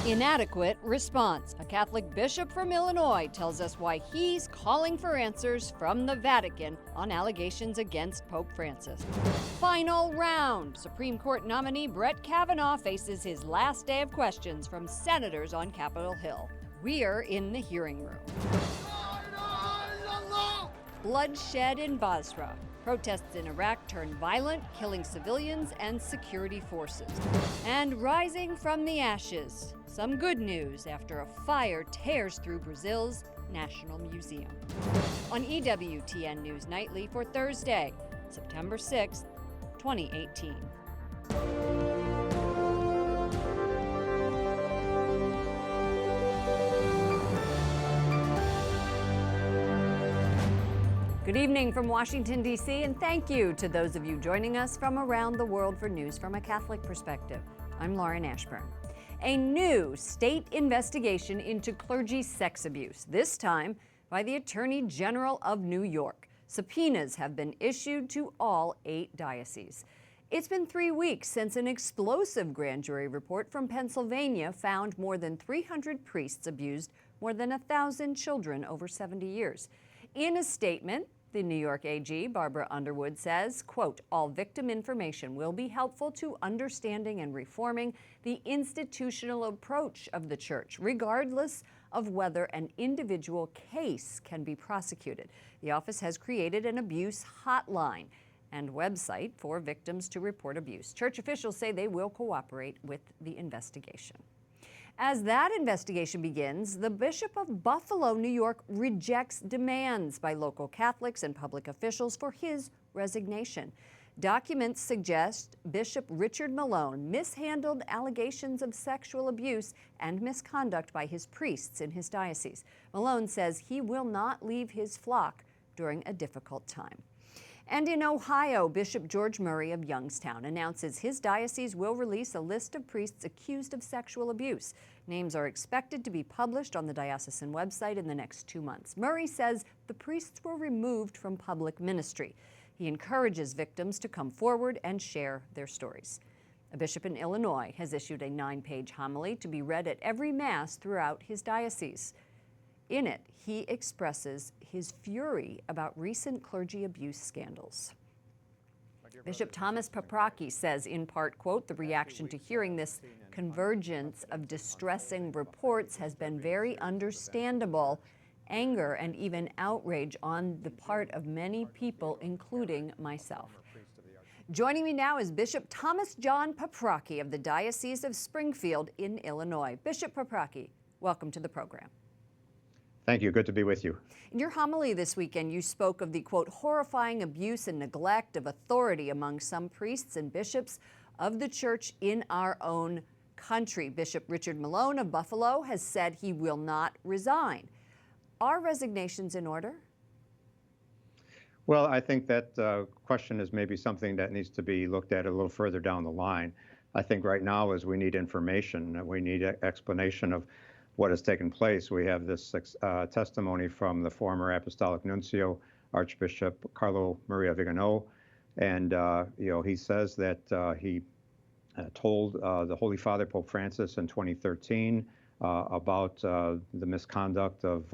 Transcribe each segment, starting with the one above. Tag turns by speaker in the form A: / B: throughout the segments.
A: Inadequate response. A Catholic bishop from Illinois tells us why he's calling for answers from the Vatican on allegations against Pope Francis. Final round. Supreme Court nominee Brett Kavanaugh faces his last day of questions from senators on Capitol Hill. We're in the hearing room. Bloodshed in Basra. Protests in Iraq turn violent, killing civilians and security forces. And rising from the ashes, some good news after a fire tears through Brazil's National Museum. On EWTN News Nightly for Thursday, September 6, 2018. Good evening from Washington, D.C., and thank you to those of you joining us from around the world for news from a Catholic perspective. I'm Lauren Ashburn. A new state investigation into clergy sex abuse, this time by the Attorney General of New York. Subpoenas have been issued to all 8 dioceses. It's been 3 weeks since an explosive grand jury report from Pennsylvania found more than 300 priests abused more than 1,000 children over 70 years. In a statement, the New York AG, Barbara Underwood, says, quote, all victim information will be helpful to understanding and reforming the institutional approach of the Church, regardless of whether an individual case can be prosecuted. The office has created an abuse hotline and website for victims to report abuse. Church officials say they will cooperate with the investigation. As that investigation begins, the Bishop of Buffalo, New York, rejects demands by local Catholics and public officials for his resignation. Documents suggest Bishop Richard Malone mishandled allegations of sexual abuse and misconduct by his priests in his diocese. Malone says he will not leave his flock during a difficult time. And in Ohio, Bishop George Murray of Youngstown announces his diocese will release a list of priests accused of sexual abuse. Names are expected to be published on the diocesan website in the next 2 months. Murray says the priests were removed from public ministry. He encourages victims to come forward and share their stories. A bishop in Illinois has issued a 9-page homily to be read at every Mass throughout his diocese. In it, he expresses his fury about recent clergy abuse scandals. Bishop Thomas Paprocki says, in part, quote, the reaction to hearing this convergence of distressing reports has been very understandable. Anger and even outrage on the part of many people, including myself. Joining me now is Bishop Thomas John Paprocki of the Diocese of Springfield in Illinois. Bishop Paprocki, welcome to the program.
B: Thank you. Good to be with you.
A: In your homily this weekend, you spoke of the, quote, horrifying abuse and neglect of authority among some priests and bishops of the Church in our own country. Bishop Richard Malone of Buffalo has said he will not resign. Are resignations in order?
B: Well, I think that question is maybe something that needs to be looked at a little further down the line. I think right now is we need information. We need an explanation of what has taken place. We have this testimony from the former Apostolic Nuncio, Archbishop Carlo Maria Vigano, and he says that he told the Holy Father, Pope Francis, in 2013 about the misconduct of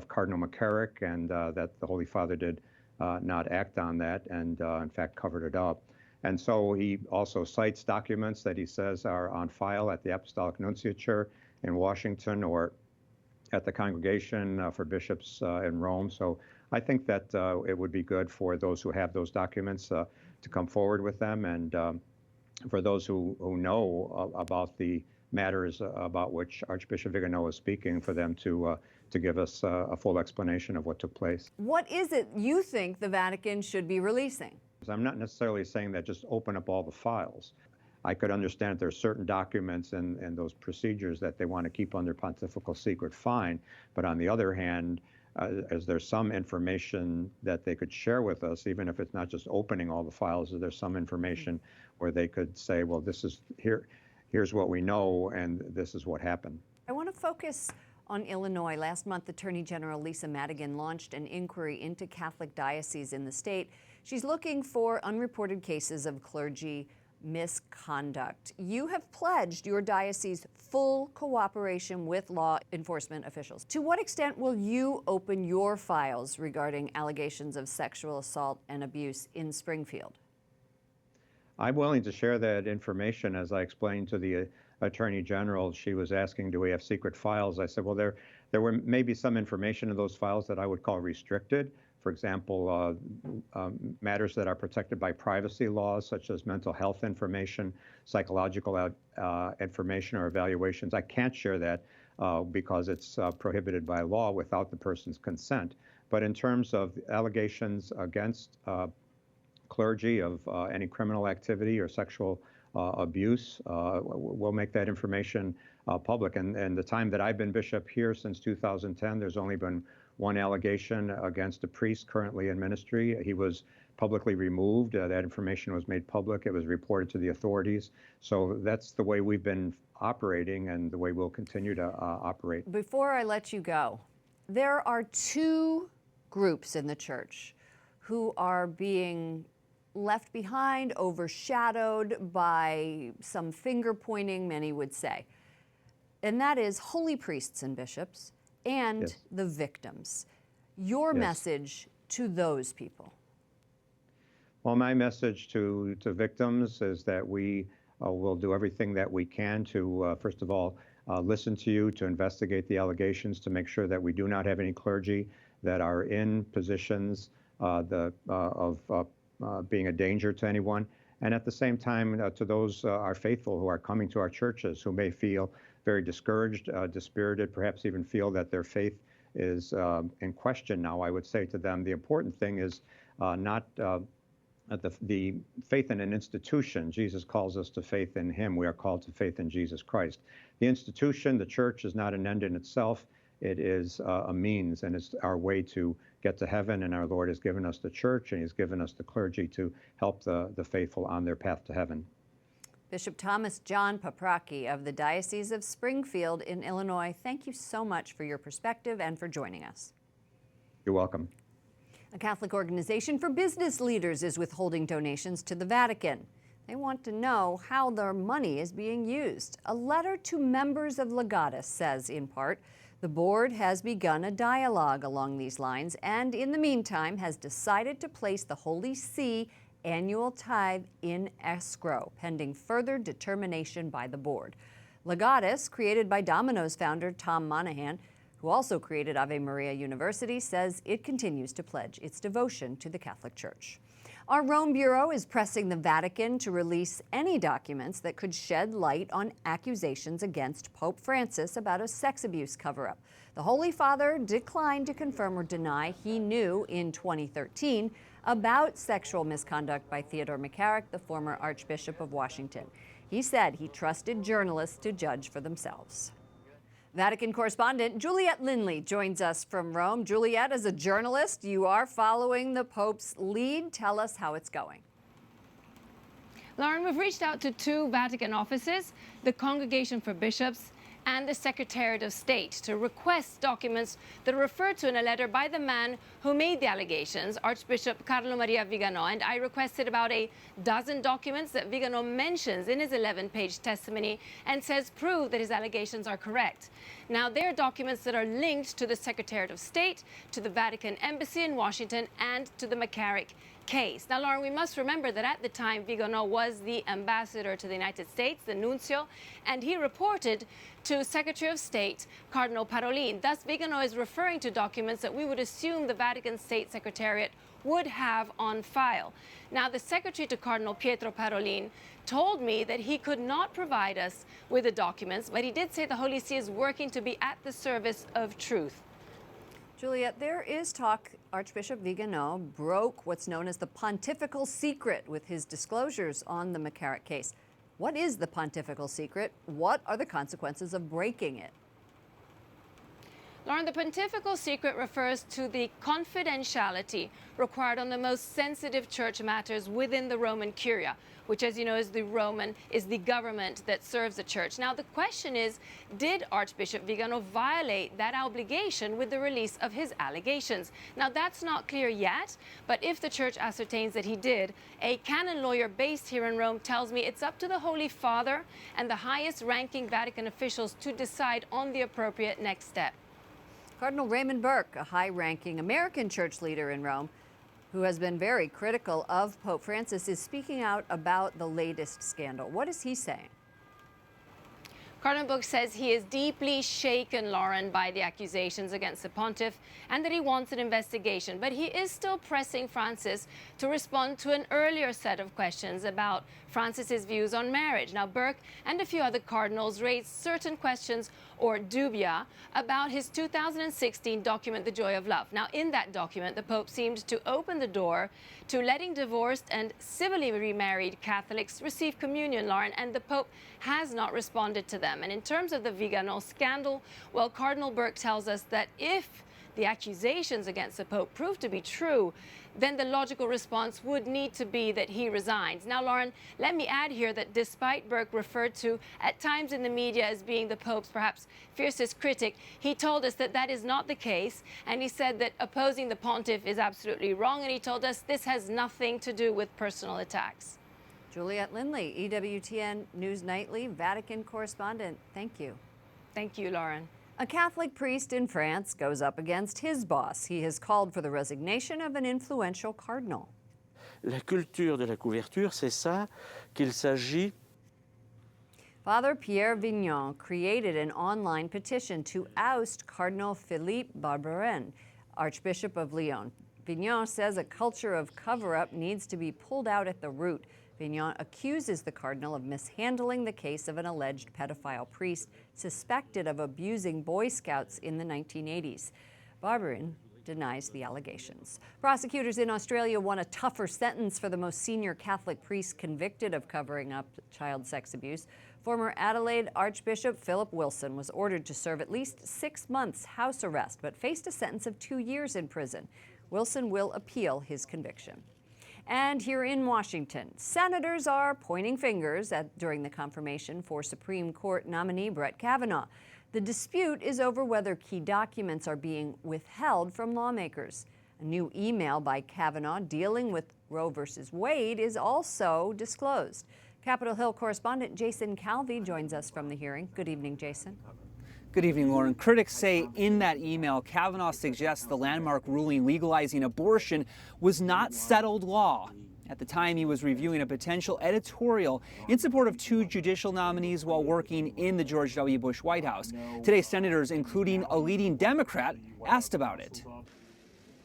B: Cardinal McCarrick, and that the Holy Father did not act on that, and in fact covered it up. And so he also cites documents that he says are on file at the Apostolic Nunciature in Washington or at the Congregation for Bishops in Rome. So I think that it would be good for those who have those documents to come forward with them, and for those who know about the matters about which Archbishop Vigano is speaking, for them to give us a full explanation of what took place.
A: What is it you think the Vatican should be releasing?
B: I'm not necessarily saying that just open up all the files. I could understand there are certain documents and those procedures that they want to keep under pontifical secret, fine. But on the other hand, is there some information that they could share with us, even if it's not just opening all the files? Is there some information where they could say, well, this is here's what we know, and this is what happened?
A: I want to focus on Illinois. Last month, Attorney General Lisa Madigan launched an inquiry into Catholic dioceses in the state. She's looking for unreported cases of clergy misconduct. You have pledged your diocese full cooperation with law enforcement officials. To what extent will you open your files regarding allegations of sexual assault and abuse in Springfield?
B: I'm willing to share that information. As I explained to the Attorney General, she was asking, do we have secret files? I said, well, there were maybe some information in those files that I would call restricted. For example, matters that are protected by privacy laws, such as mental health information, psychological information or evaluations. I can't share that because it's prohibited by law without the person's consent. But in terms of allegations against clergy of any criminal activity or sexual abuse, we'll make that information public. And the time that I've been bishop here, since 2010, there's only been one allegation against a priest currently in ministry. He was publicly removed. That information was made public. It was reported to the authorities. So that's the way we've been operating and the way we'll continue to operate.
A: Before I let you go, there are two groups in the church who are being left behind, overshadowed by some finger pointing, many would say. And that is holy priests and bishops and
B: Yes.
A: the victims. Your
B: Yes.
A: message to those people.
B: Well, my message to victims is that we will do everything that we can to, first of all, listen to you, to investigate the allegations, to make sure that we do not have any clergy that are in positions of being a danger to anyone. And at the same time, to those our faithful who are coming to our churches who may feel very discouraged, dispirited, perhaps even feel that their faith is in question now, I would say to them, the important thing is not the faith in an institution. Jesus calls us to faith in him. We are called to faith in Jesus Christ. The institution, the church, is not an end in itself. It is a means, and it's our way to get to heaven. And our Lord has given us the church, and he's given us the clergy to help the faithful on their path to heaven.
A: Bishop Thomas John Paprocki of the Diocese of Springfield in Illinois, thank you so much for your perspective and for joining us.
B: You're welcome.
A: A Catholic organization for business leaders is withholding donations to the Vatican. They want to know how their money is being used. A letter to members of Legatus says, in part, the board has begun a dialogue along these lines and, in the meantime, has decided to place the Holy See annual tithe in escrow, pending further determination by the board. Legatus, created by Domino's founder Tom Monahan, who also created Ave Maria University, says it continues to pledge its devotion to the Catholic Church. Our Rome Bureau is pressing the Vatican to release any documents that could shed light on accusations against Pope Francis about a sex abuse cover-up. The Holy Father declined to confirm or deny he knew in 2013 about sexual misconduct by Theodore McCarrick, the former Archbishop of Washington. He said he trusted journalists to judge for themselves. Vatican correspondent Juliette Lindley joins us from Rome. Juliette, as a journalist, you are following the Pope's lead. Tell us how it's going.
C: Lauren, we've reached out to two Vatican offices, the Congregation for Bishops and the Secretariat of State, to request documents that are referred to in a letter by the man who made the allegations, Archbishop Carlo Maria Vigano. And I requested about a dozen documents that Vigano mentions in his 11-page testimony and says prove that his allegations are correct. Now, they're documents that are linked to the Secretariat of State, to the Vatican Embassy in Washington, and to the McCarrick case. Now, Lauren, we must remember that at the time, Vigano was the ambassador to the United States, the nuncio, and he reported to Secretary of State Cardinal Parolin. Thus, Vigano is referring to documents that we would assume the Vatican State Secretariat would have on file. Now, the Secretary to Cardinal Pietro Parolin told me that he could not provide us with the documents, but he did say the Holy See is working to be at the service of truth.
A: Juliette, there is talk Archbishop Vigano broke what's known as the pontifical secret with his disclosures on the McCarrick case. What is the pontifical secret? What are the consequences of breaking it?
C: Lauren, the pontifical secret refers to the confidentiality required on the most sensitive church matters within the Roman Curia, which, as you know, is the government that serves the church. Now, the question is, did Archbishop Vigano violate that obligation with the release of his allegations? Now, that's not clear yet, but if the church ascertains that he did, a canon lawyer based here in Rome tells me it's up to the Holy Father and the highest-ranking Vatican officials to decide on the appropriate next step.
A: Cardinal Raymond Burke, a high-ranking American church leader in Rome, who has been very critical of Pope Francis, is speaking out about the latest scandal. What is he saying?
C: Cardinal Burke says he is deeply shaken, Lauren, by the accusations against the pontiff and that he wants an investigation. But he is still pressing Francis to respond to an earlier set of questions about Francis's views on marriage. Now, Burke and a few other cardinals raised certain questions or dubia about his 2016 document, The Joy of Love. Now, in that document, the Pope seemed to open the door to letting divorced and civilly remarried Catholics receive communion, Lauren, and the Pope has not responded to them. And in terms of the Vigano scandal, well, Cardinal Burke tells us that if the accusations against the Pope prove to be true, then the logical response would need to be that he resigns. Now, Lauren, let me add here that despite Burke referred to at times in the media as being the Pope's perhaps fiercest critic, he told us that that is not the case, and he said that opposing the pontiff is absolutely wrong, and he told us this has nothing to do with personal attacks.
A: Juliette Lindley, EWTN News Nightly, Vatican correspondent. Thank you.
C: Thank you, Lauren.
A: A Catholic priest in France goes up against his boss. He has called for the resignation of an influential cardinal.
D: La culture de la couverture, c'est ça qu'il s'agit.
A: Father Pierre Vignon created an online petition to oust Cardinal Philippe Barbarin, Archbishop of Lyon. Vignon says a culture of cover-up needs to be pulled out at the root. Vignon accuses the cardinal of mishandling the case of an alleged pedophile priest suspected of abusing Boy Scouts in the 1980s. Barbarin denies the allegations. Prosecutors in Australia want a tougher sentence for the most senior Catholic priest convicted of covering up child sex abuse. Former Adelaide Archbishop Philip Wilson was ordered to serve at least 6 months house arrest, but faced a sentence of 2 years in prison. Wilson will appeal his conviction. And here in Washington, senators are pointing fingers during the confirmation for Supreme Court nominee Brett Kavanaugh. The dispute is over whether key documents are being withheld from lawmakers. A new email by Kavanaugh dealing with Roe v. Wade is also disclosed. Capitol Hill correspondent Jason Calvi joins us from the hearing. Good evening, Jason.
E: Good evening, Lauren. Critics say in that email, Kavanaugh suggests the landmark ruling legalizing abortion was not settled law. At the time, he was reviewing a potential editorial in support of 2 judicial nominees while working in the George W. Bush White House. Today, senators, including a leading Democrat, asked about it.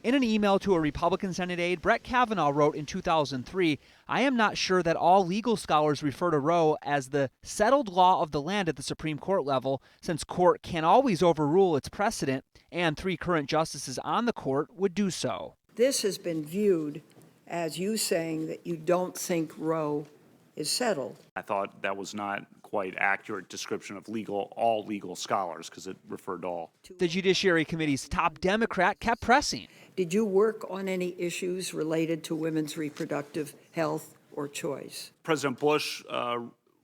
F: In an email to a Republican Senate aide, Brett Kavanaugh wrote in 2003, "I am not sure that all legal scholars refer to Roe as the settled law of the land at the Supreme Court level, since court can always overrule its precedent, and 3 current justices on the court would do so."
G: This has been viewed as you saying that you don't think Roe is settled.
H: I thought that was not quite accurate description of all legal scholars, because it referred to all.
F: The Judiciary Committee's top Democrat kept pressing.
G: Did you work on any issues related to women's reproductive health or choice?
H: President Bush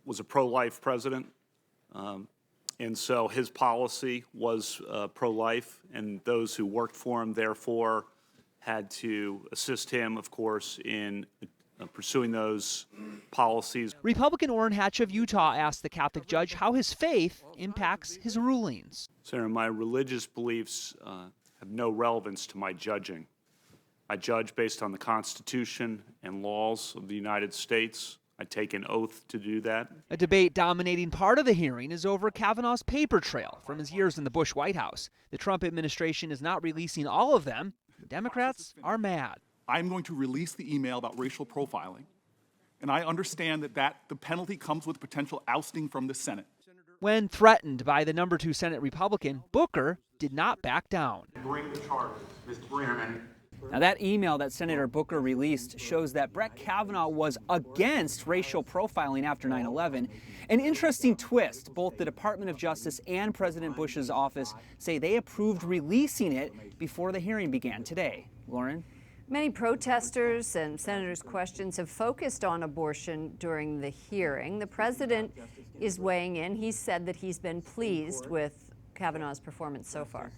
H: was a pro-life president, and so his policy was pro-life, and those who worked for him, therefore, had to assist him, of course, in pursuing those policies.
F: Republican Orrin Hatch of Utah asked the Catholic judge how his faith impacts his rulings.
H: Senator, my religious beliefs have no relevance to my judging. I judge based on the Constitution and laws of the United States. I take an oath to do that.
F: A debate dominating part of the hearing is over Kavanaugh's paper trail from his years in the Bush White House. The Trump administration is not releasing all of them. Democrats are mad.
I: I'm going to release the email about racial profiling, and I understand that the penalty comes with potential ousting from the Senate.
F: When threatened by the number 2 Senate Republican, Booker did not back down.
J: Bring the charges, Mr. Brennan.
E: Now, that email that Senator Booker released shows that Brett Kavanaugh was against racial profiling after 9/11. An interesting twist: both the Department of Justice and President Bush's office say they approved releasing it before the hearing began today. Lauren?
A: Many protesters and senators' questions have focused on abortion during the hearing. The president is weighing in. He said that he's been pleased with Kavanaugh's performance so far.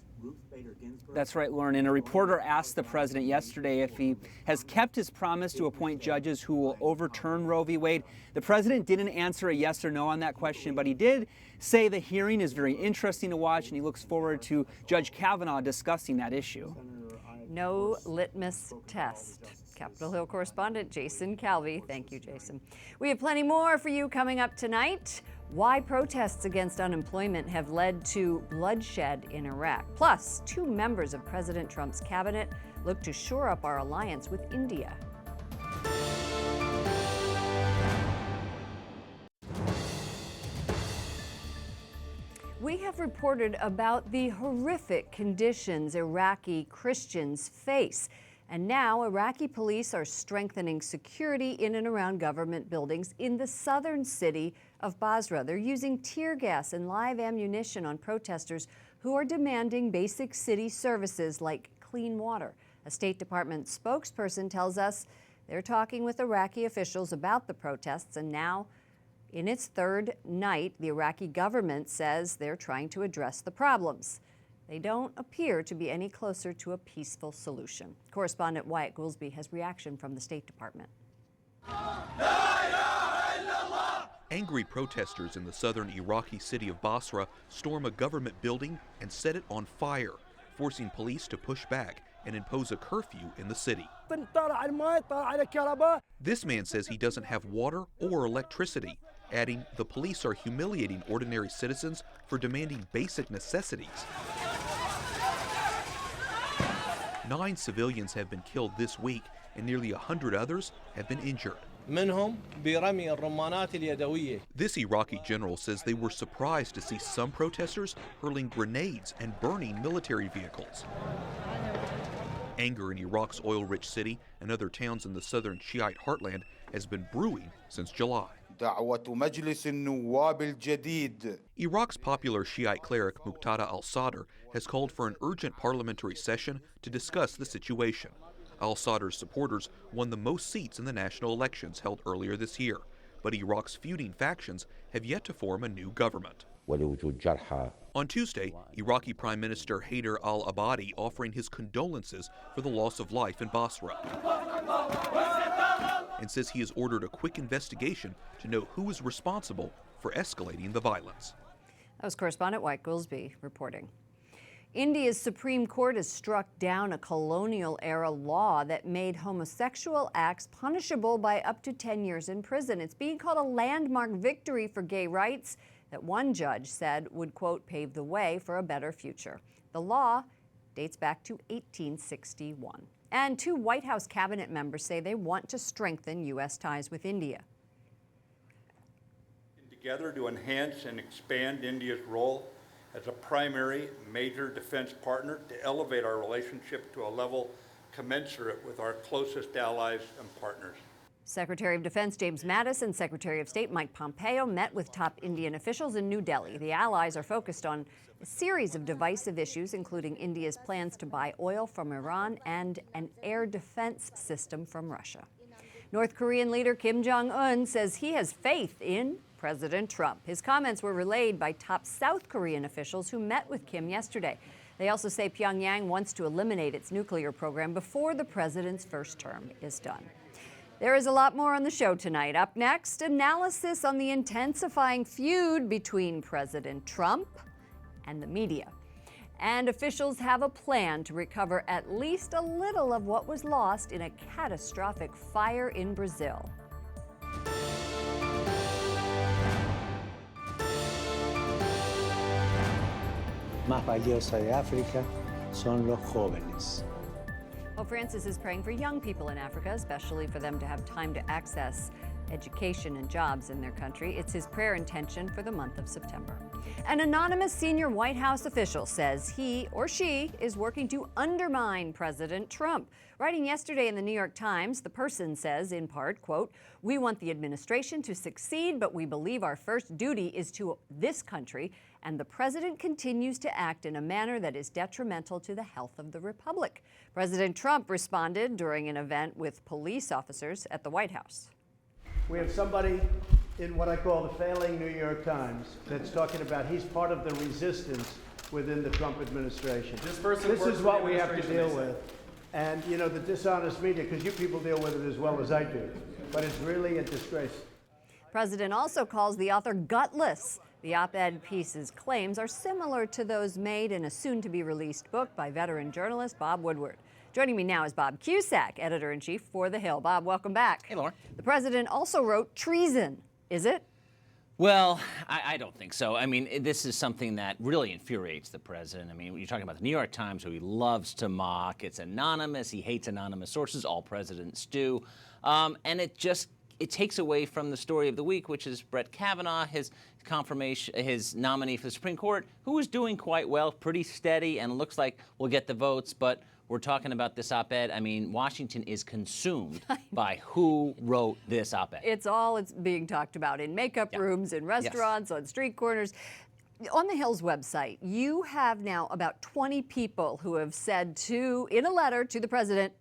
E: That's right, Lauren. And a reporter asked the president yesterday if he has kept his promise to appoint judges who will overturn Roe v. Wade. The president didn't answer a yes or no on that question, but he did say the hearing is very interesting to watch, and he looks forward to Judge Kavanaugh discussing that issue.
A: No litmus test. Capitol Hill correspondent Jason Calvi. Thank you, Jason. We have plenty more for you coming up tonight. Why protests against unemployment have led to bloodshed in Iraq. Plus, 2 members of President Trump's cabinet look to shore up our alliance with India. We have reported about the horrific conditions Iraqi Christians face. And now Iraqi police are strengthening security in and around government buildings in the southern city of Basra. They're using tear gas and live ammunition on protesters who are demanding basic city services like clean water. A State Department spokesperson tells us they're talking with Iraqi officials about the protests, and now, in its 3rd night, the Iraqi government says they're trying to address the problems. They don't appear to be any closer to a peaceful solution. Correspondent Wyatt Goolsby has reaction from the State Department.
J: Angry protesters in the southern Iraqi city of Basra storm a government building and set it on fire, forcing police to push back and impose a curfew in the city. This man says he doesn't have water or electricity, adding the police are humiliating ordinary citizens for demanding basic necessities. 9 civilians have been killed this week and nearly 100 others have been injured. This Iraqi general says they were surprised to see some protesters hurling grenades and burning military vehicles. Anger in Iraq's oil-rich city and other towns in the southern Shiite heartland has been brewing since July. Iraq's popular Shiite cleric Muqtada al-Sadr has called for an urgent parliamentary session to discuss the situation. Al-Sadr's supporters won the most seats in the national elections held earlier this year, but Iraq's feuding factions have yet to form a new government. On Tuesday, Iraqi Prime Minister Haider al-Abadi offering his condolences for the loss of life in Basra, and says he has ordered a quick investigation to know who is responsible for escalating the violence.
A: That was correspondent Wyatt Goolsby reporting. India's Supreme Court has struck down a colonial-era law that made homosexual acts punishable by up to 10 years in prison. It's being called a landmark victory for gay rights that one judge said would, quote, pave the way for a better future. The law dates back to 1861. And 2 White House cabinet members say they want to strengthen U.S. ties with India.
K: Together to enhance and expand India's role as a primary major defense partner, to elevate our relationship to a level commensurate with our closest allies and partners.
A: Secretary of Defense James Mattis and Secretary of State Mike Pompeo met with top Indian officials in New Delhi. The allies are focused on a series of divisive issues, including India's plans to buy oil from Iran and an air defense system from Russia. North Korean leader Kim Jong-un says he has faith in President Trump. His comments were relayed by top South Korean officials who met with Kim yesterday. They also say Pyongyang wants to eliminate its nuclear program before the president's first term is done. There is a lot more on the show tonight. Up next, analysis on the intensifying feud between President Trump and the media. And officials have a plan to recover at least a little of what was lost in a catastrophic fire in Brazil.
L: Más valiosa de África son los jóvenes.
A: Well, Francis is praying for young people in Africa, especially for them to have time to access education and jobs in their country. It's his prayer intention for the month of September. An anonymous senior White House official says he or she is working to undermine President Trump. Writing yesterday in the New York Times, the person says, in part, quote, "We want the administration to succeed, but we believe our first duty is to this country, and the president continues to act in a manner that is detrimental to the health of the republic." President Trump responded during an event with police officers at the White House.
M: We have somebody in what I call the failing New York Times that's talking about he's part of the resistance within the Trump administration. This is what we have to deal with. And, you know, the dishonest media, because you people deal with it as well as I do, but it's really a disgrace.
A: The president also calls the author gutless. The op-ed piece's claims are similar to those made in a soon-to-be-released book by veteran journalist Bob Woodward. Joining me now is Bob Cusack, editor-in-chief for The Hill. Bob, welcome back.
N: Hey, Lauren.
A: The president also wrote treason. Is it?
N: Well, I don't think so. I mean, this is something that really infuriates the president. I mean, you're talking about the New York Times, who he loves to mock. It's anonymous. He hates anonymous sources. All presidents do. And it takes away from the story of the week, which is Brett Kavanaugh, his nominee for the Supreme Court, who was doing quite well, pretty steady, and looks like we'll get the votes. But we're talking about this op-ed. I mean, Washington is consumed by who wrote this op-ed.
A: It's being talked about in makeup rooms, in restaurants, on street corners. On the Hill's website, you have now about 20 people who have said in a letter to the president,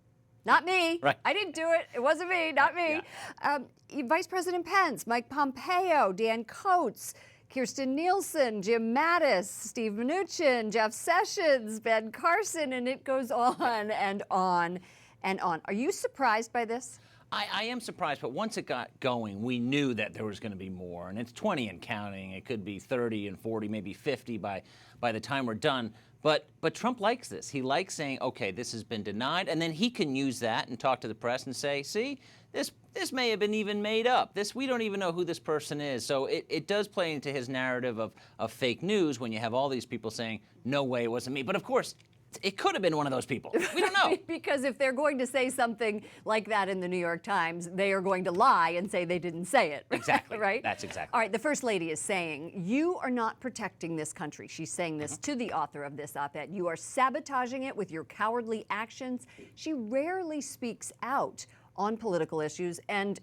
A: not me,
N: right.
A: I didn't do it, it wasn't me, not me.
N: Yeah.
A: Vice President Pence, Mike Pompeo, Dan Coates, Kirstjen Nielsen, Jim Mattis, Steve Mnuchin, Jeff Sessions, Ben Carson, and it goes on and on and on. Are you surprised by this?
N: I am surprised, but once it got going, we knew that there was going to be more, and it's 20 and counting. It could be 30 and 40, maybe 50 by the time we're done. But Trump likes this. He likes saying, okay, this has been denied, and then he can use that and talk to the press and say, see, this may have been even made up. We don't even know who this person is. So it does play into his narrative of fake news when you have all these people saying, no way, it wasn't me. But of course, it could have been one of those people. We don't know.
A: Because if they're going to say something like that in the New York Times, they are going to lie and say they didn't say it.
N: Exactly.
A: Right?
N: That's exactly.
A: All right, the First Lady is saying, you are not protecting this country. She's saying this to the author of this op-ed. You are sabotaging it with your cowardly actions. She rarely speaks out on political issues, and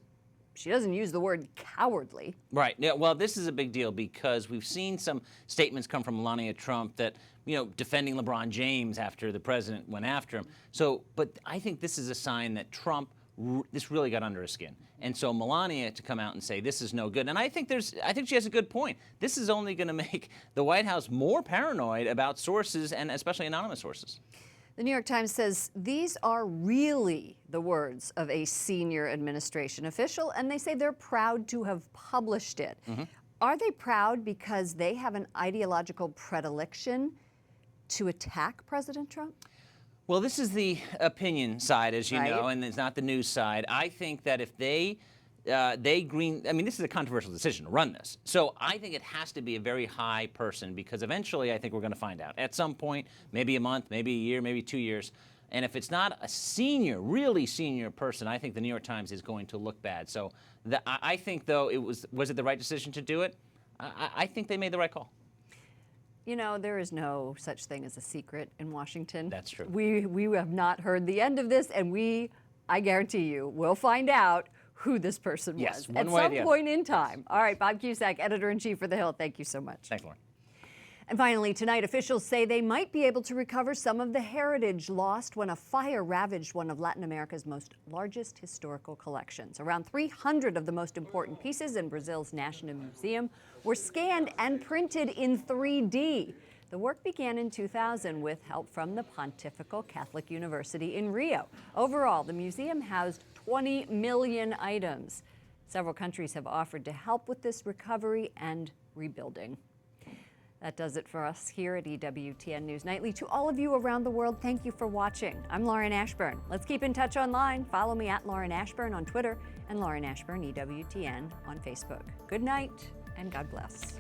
A: she doesn't use the word cowardly.
N: Right. Yeah, well, this is a big deal because we've seen some statements come from Melania Trump that, defending LeBron James after the president went after him. So, but I think this is a sign that Trump, this really got under his skin. And so Melania to come out and say this is no good. And I think she has a good point. This is only going to make the White House more paranoid about sources, and especially anonymous sources.
A: The New York Times says these are really the words of a senior administration official, and they say they're proud to have published it. Mm-hmm. Are they proud because they have an ideological predilection to attack President Trump?
N: Well, this is the opinion side, as you know, and it's not the news side. I think that if this is a controversial decision to run this. So I think it has to be a very high person, because eventually I think we're going to find out. At some point, maybe a month, maybe a year, maybe 2 years. And if it's not a really senior person, I think the New York Times is going to look bad. So I think, though, was it the right decision to do it? I think they made the right call.
A: There is no such thing as a secret in Washington.
N: That's true.
A: We have not heard the end of this, and I guarantee you, we'll find out who this person was at some point in time. All right, Bob Cusack, editor-in-chief for The Hill, thank you so much.
N: Thanks, Lauren.
A: And finally, tonight, officials say they might be able to recover some of the heritage lost when a fire ravaged one of Latin America's largest historical collections. Around 300 of the most important pieces in Brazil's National Museum were scanned and printed in 3D. The work began in 2000 with help from the Pontifical Catholic University in Rio. Overall, the museum housed 20 million items. Several countries have offered to help with this recovery and rebuilding. That does it for us here at EWTN News Nightly. To all of you around the world, thank you for watching. I'm Lauren Ashburn. Let's keep in touch online. Follow me at Lauren Ashburn on Twitter and Lauren Ashburn EWTN on Facebook. Good night and God bless.